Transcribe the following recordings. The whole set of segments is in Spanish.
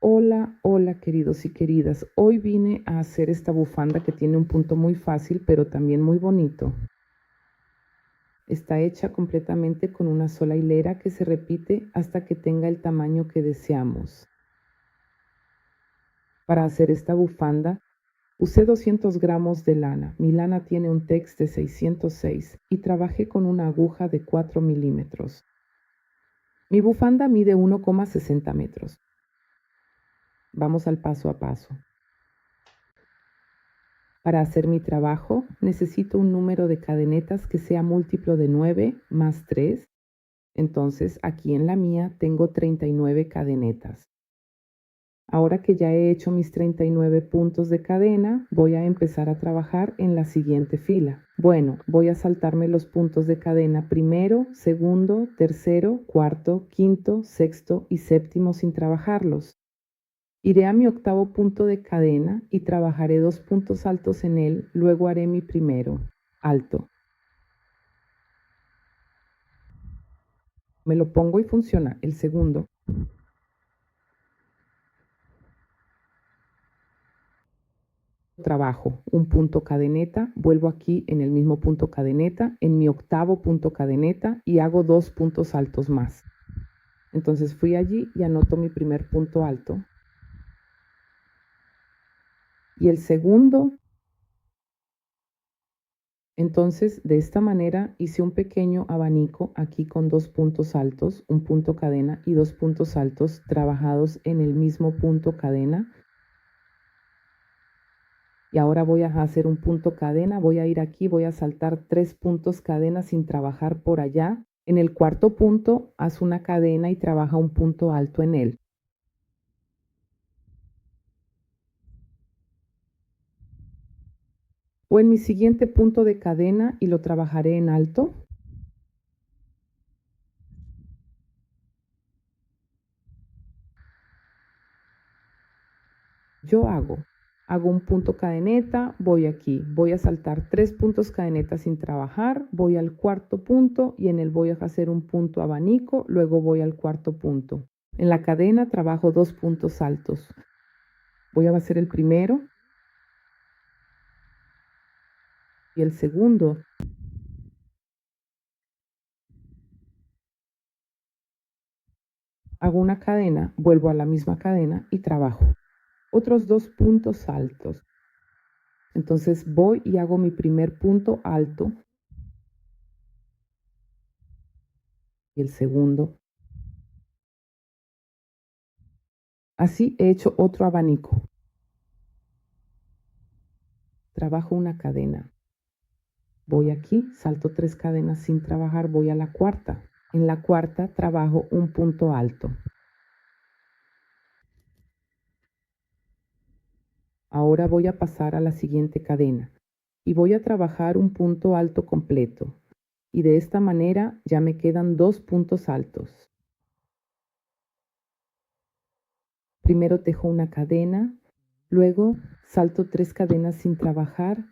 Hola, hola queridos y queridas. Hoy vine a hacer esta bufanda que tiene un punto muy fácil, pero también muy bonito. Está hecha completamente con una sola hilera que se repite hasta que tenga el tamaño que deseamos. Para hacer esta bufanda, usé 200 gramos de lana. Mi lana tiene un tex de 606 y trabajé con una aguja de 4 milímetros. Mi bufanda mide 1,60 metros. Vamos al paso a paso. Para hacer mi trabajo, necesito un número de cadenetas que sea múltiplo de 9 más 3. Entonces, aquí en la mía tengo 39 cadenetas. Ahora que ya he hecho mis 39 puntos de cadena, voy a empezar a trabajar en la siguiente fila. Bueno, voy a saltarme los puntos de cadena primero, segundo, tercero, cuarto, quinto, sexto y séptimo sin trabajarlos. Iré a mi octavo punto de cadena y trabajaré 2 puntos altos en él, luego haré mi primero, alto. Me lo pongo y funciona. El segundo, trabajo un punto cadeneta, vuelvo aquí en el mismo punto cadeneta, en mi octavo punto cadeneta y hago 2 puntos altos más. Entonces fui allí y anoto mi primer punto alto. Y el segundo. Entonces, de esta manera hice un pequeño abanico aquí con 2 puntos altos, un punto cadena y 2 puntos altos trabajados en el mismo punto cadena. Y ahora voy a hacer un punto cadena, voy a ir aquí, voy a saltar 3 puntos cadena sin trabajar por allá. En el cuarto punto, haz una cadena y trabaja un punto alto en él. O en mi siguiente punto de cadena y lo trabajaré en alto. Yo hago un punto cadeneta, voy aquí, voy a saltar 3 puntos cadeneta sin trabajar, voy al cuarto punto y en él voy a hacer un punto abanico, luego voy al cuarto punto. En la cadena trabajo 2 puntos altos. Voy a hacer el primero y el segundo. Hago una cadena, vuelvo a la misma cadena y trabajo otros 2 puntos altos. Entonces voy y hago mi primer punto alto y el segundo. Así he hecho otro abanico. Trabajo una cadena. Voy aquí, salto 3 cadenas sin trabajar, voy a la cuarta. En la cuarta trabajo un punto alto. Ahora voy a pasar a la siguiente cadena y voy a trabajar un punto alto completo. Y de esta manera ya me quedan 2 puntos altos. Primero tejo una cadena, luego salto 3 cadenas sin trabajar,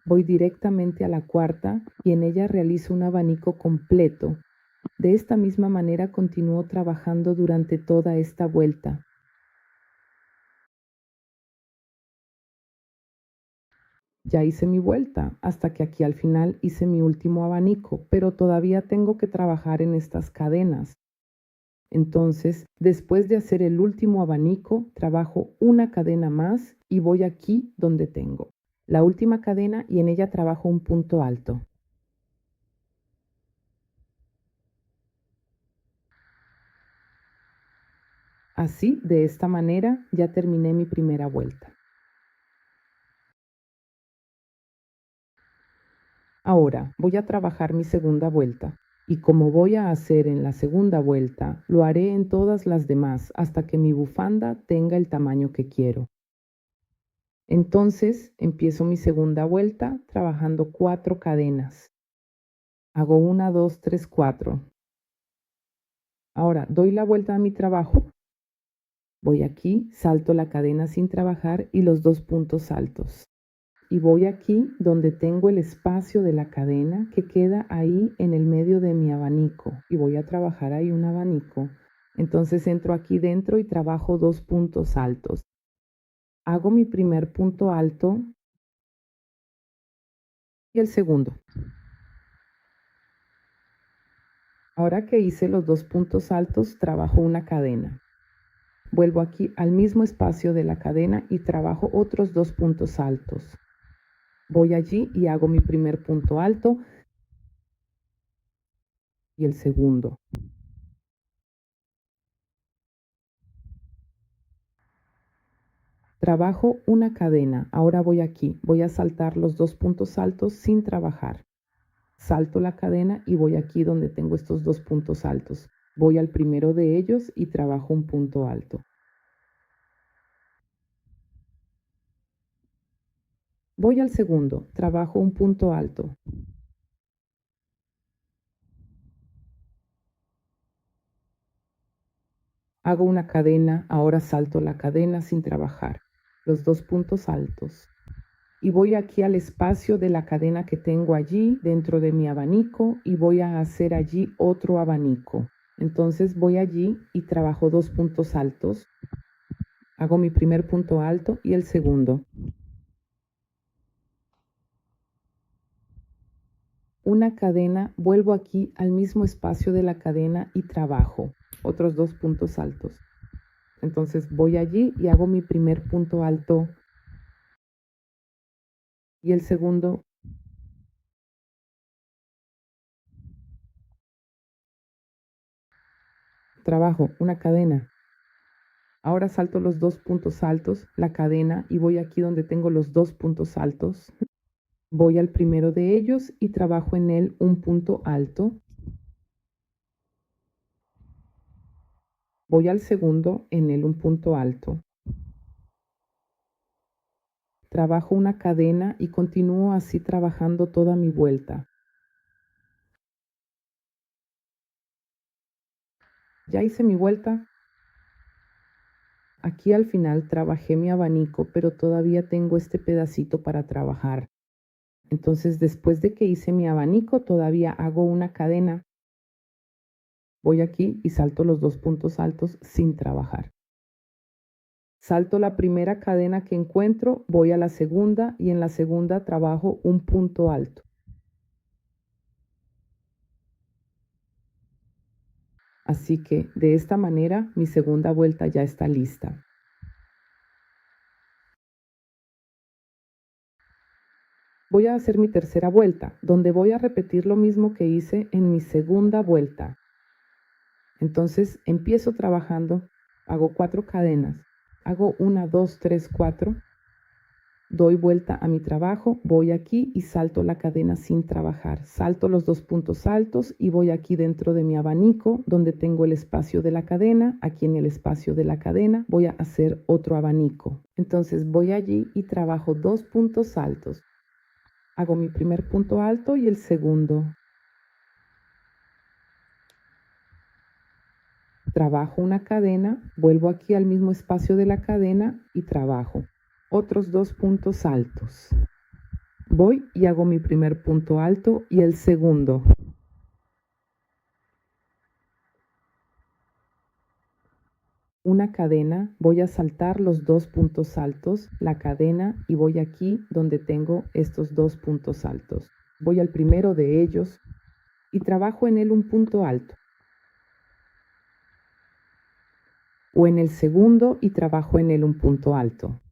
voy directamente a la cuarta y en ella realizo un abanico completo. De esta misma manera continúo trabajando durante toda esta vuelta. Ya hice mi vuelta hasta que aquí al final hice mi último abanico, pero todavía tengo que trabajar en estas cadenas. Entonces, después de hacer el último abanico, trabajo una cadena más y voy aquí donde tengo la última cadena y en ella trabajo un punto alto. Así, de esta manera, ya terminé mi primera vuelta. Ahora voy a trabajar mi segunda vuelta y como voy a hacer en la segunda vuelta, lo haré en todas las demás hasta que mi bufanda tenga el tamaño que quiero. Entonces empiezo mi segunda vuelta trabajando 4 cadenas. Hago 1, 2, 3, 4. Ahora doy la vuelta a mi trabajo. Voy aquí, salto la cadena sin trabajar y los 2 puntos altos. Y voy aquí donde tengo el espacio de la cadena que queda ahí en el medio de mi abanico y voy a trabajar ahí un abanico. Entonces entro aquí dentro y trabajo 2 puntos altos. Hago mi primer punto alto y el segundo. Ahora que hice los 2 puntos altos, trabajo una cadena. Vuelvo aquí al mismo espacio de la cadena y trabajo otros 2 puntos altos. Voy allí y hago mi primer punto alto y el segundo. Trabajo una cadena. Ahora voy aquí. Voy a saltar los 2 puntos altos sin trabajar. Salto la cadena y voy aquí donde tengo estos 2 puntos altos. Voy al primero de ellos y trabajo un punto alto. Voy al segundo, trabajo un punto alto. Hago una cadena, ahora salto la cadena sin trabajar, los 2 puntos altos. Y voy aquí al espacio de la cadena que tengo allí dentro de mi abanico y voy a hacer allí otro abanico. Entonces voy allí y trabajo 2 puntos altos. Hago mi primer punto alto y el segundo. Una cadena, vuelvo aquí al mismo espacio de la cadena y trabajo otros 2 puntos altos. Entonces voy allí y hago mi primer punto alto y el segundo. Trabajo una cadena. Ahora salto los 2 puntos altos, la cadena, y voy aquí donde tengo los 2 puntos altos. Voy al primero de ellos y trabajo en él un punto alto. Voy al segundo, en él un punto alto. Trabajo una cadena y continúo así trabajando toda mi vuelta. Ya hice mi vuelta. Aquí al final trabajé mi abanico, pero todavía tengo este pedacito para trabajar. Entonces, después de que hice mi abanico, todavía hago una cadena. Voy aquí y salto los 2 puntos altos sin trabajar. Salto la primera cadena que encuentro, voy a la segunda y en la segunda trabajo un punto alto. Así que de esta manera mi segunda vuelta ya está lista. Voy a hacer mi tercera vuelta, donde voy a repetir lo mismo que hice en mi segunda vuelta. Entonces empiezo trabajando, hago 4 cadenas, hago 1, 2, 3, 4, doy vuelta a mi trabajo, voy aquí y salto la cadena sin trabajar. Salto los 2 puntos altos y voy aquí dentro de mi abanico donde tengo el espacio de la cadena. Aquí en el espacio de la cadena voy a hacer otro abanico. Entonces voy allí y trabajo 2 puntos altos. Hago mi primer punto alto y el segundo. Trabajo una cadena, vuelvo aquí al mismo espacio de la cadena y trabajo otros 2 puntos altos. Voy y hago mi primer punto alto y el segundo. Una cadena, voy a saltar los 2 puntos altos, la cadena, y voy aquí donde tengo estos 2 puntos altos. Voy al primero de ellos y trabajo en él un punto alto. O en el segundo y trabajo en él un punto alto.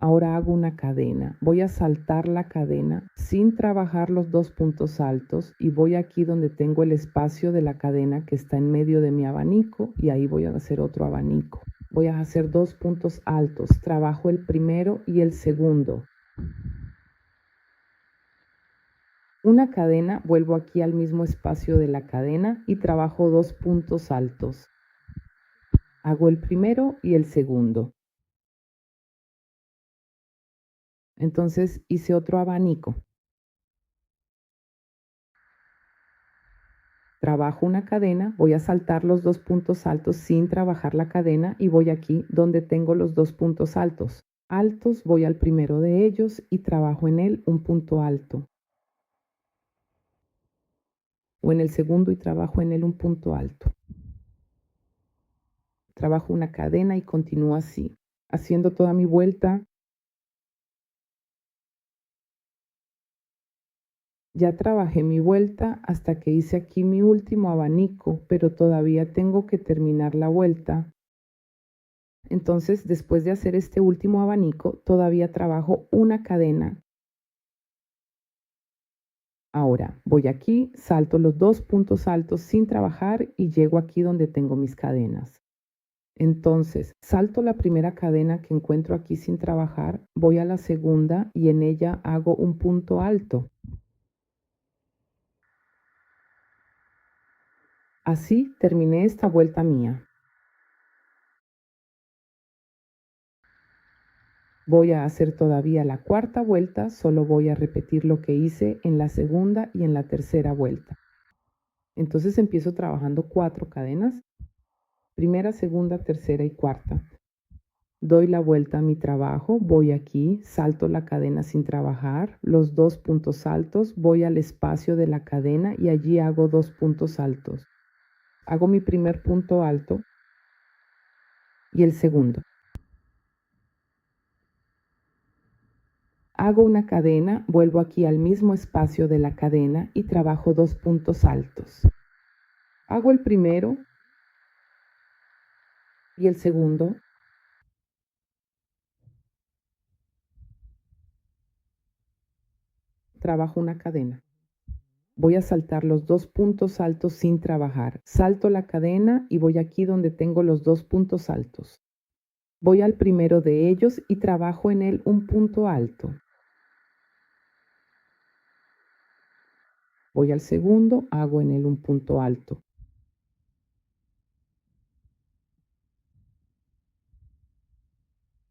Ahora hago una cadena. Voy a saltar la cadena sin trabajar los 2 puntos altos y voy aquí donde tengo el espacio de la cadena que está en medio de mi abanico y ahí voy a hacer otro abanico. Voy a hacer 2 puntos altos. Trabajo el primero y el segundo. Una cadena, vuelvo aquí al mismo espacio de la cadena y trabajo 2 puntos altos. Hago el primero y el segundo. Entonces hice otro abanico. Trabajo una cadena, voy a saltar los 2 puntos altos sin trabajar la cadena y voy aquí donde tengo los 2 puntos altos. Altos, voy al primero de ellos y trabajo en él un punto alto. o en el segundo y trabajo en él un punto alto. Trabajo una cadena y continúo así, haciendo toda mi vuelta. Ya trabajé mi vuelta hasta que hice aquí mi último abanico, pero todavía tengo que terminar la vuelta. Entonces, después de hacer este último abanico, todavía trabajo una cadena. Ahora voy aquí, salto los dos puntos altos sin trabajar y llego aquí donde tengo mis cadenas. Entonces, salto la primera cadena que encuentro aquí sin trabajar, voy a la segunda y en ella hago un punto alto. Así terminé esta vuelta mía. Voy a hacer todavía la cuarta vuelta, solo voy a repetir lo que hice en la segunda y en la tercera vuelta. Entonces empiezo trabajando 4 cadenas, primera, segunda, tercera y cuarta. Doy la vuelta a mi trabajo, voy aquí, salto la cadena sin trabajar, los 2 puntos altos, voy al espacio de la cadena y allí hago 2 puntos altos. Hago mi primer punto alto y el segundo. Hago una cadena, vuelvo aquí al mismo espacio de la cadena y trabajo 2 puntos altos. Hago el primero y el segundo. Trabajo una cadena. Voy a saltar los 2 puntos altos sin trabajar. Salto la cadena y voy aquí donde tengo los 2 puntos altos. Voy al primero de ellos y trabajo en él un punto alto. Voy al segundo, hago en él un punto alto.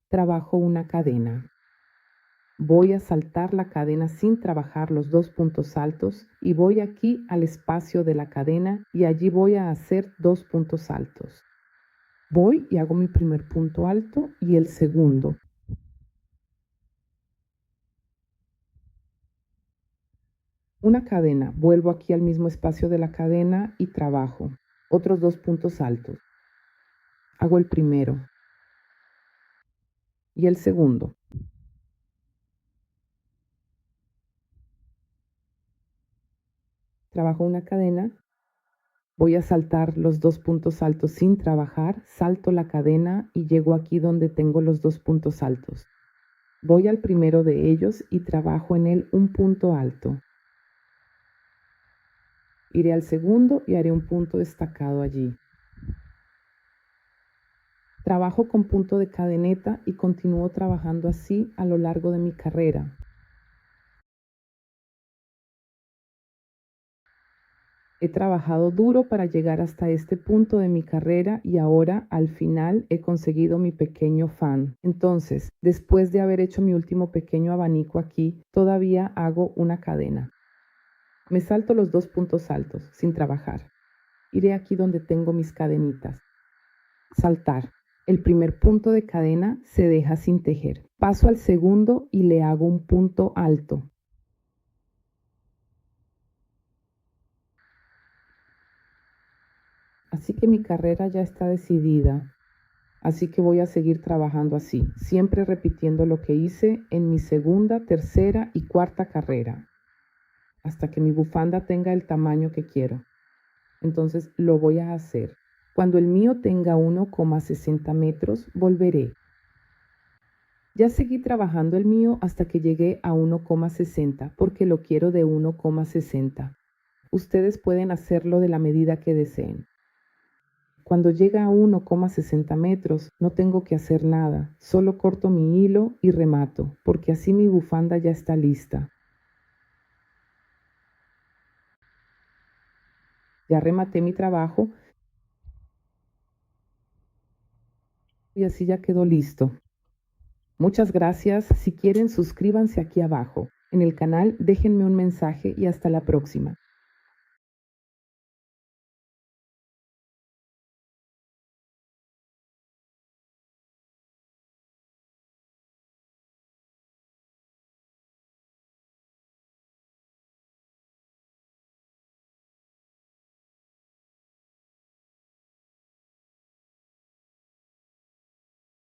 Trabajo una cadena. Voy a saltar la cadena sin trabajar los 2 puntos altos y voy aquí al espacio de la cadena y allí voy a hacer 2 puntos altos. Voy y hago mi primer punto alto y el segundo. Una cadena, vuelvo aquí al mismo espacio de la cadena y trabajo. Otros 2 puntos altos. Hago el primero y el segundo. Trabajo una cadena. Voy a saltar los 2 puntos altos sin trabajar, salto la cadena y llego aquí donde tengo los 2 puntos altos. Voy al primero de ellos y trabajo en él un punto alto. Iré al segundo y haré un punto destacado allí. Trabajo con punto de cadeneta y continúo trabajando así a lo largo de mi carrera. He trabajado duro para llegar hasta este punto de mi carrera y ahora al final he conseguido mi pequeño fan. Entonces, después de haber hecho mi último pequeño abanico aquí, todavía hago una cadena. Me salto los 2 puntos altos sin trabajar. Iré aquí donde tengo mis cadenitas. Saltar. El primer punto de cadena se deja sin tejer. Paso al segundo y le hago un punto alto. Así que mi carrera ya está decidida. Así que voy a seguir trabajando así, siempre repitiendo lo que hice en mi segunda, tercera y cuarta carrera, hasta que mi bufanda tenga el tamaño que quiero. Entonces lo voy a hacer. Cuando el mío tenga 1,60 metros, volveré. Ya seguí trabajando el mío hasta que llegué a 1,60 porque lo quiero de 1,60. Ustedes pueden hacerlo de la medida que deseen. Cuando llega a 1,60 metros, no tengo que hacer nada, solo corto mi hilo y remato, porque así mi bufanda ya está lista. Ya rematé mi trabajo y así ya quedó listo. Muchas gracias. Si quieren, suscríbanse aquí abajo. En el canal, déjenme un mensaje y hasta la próxima.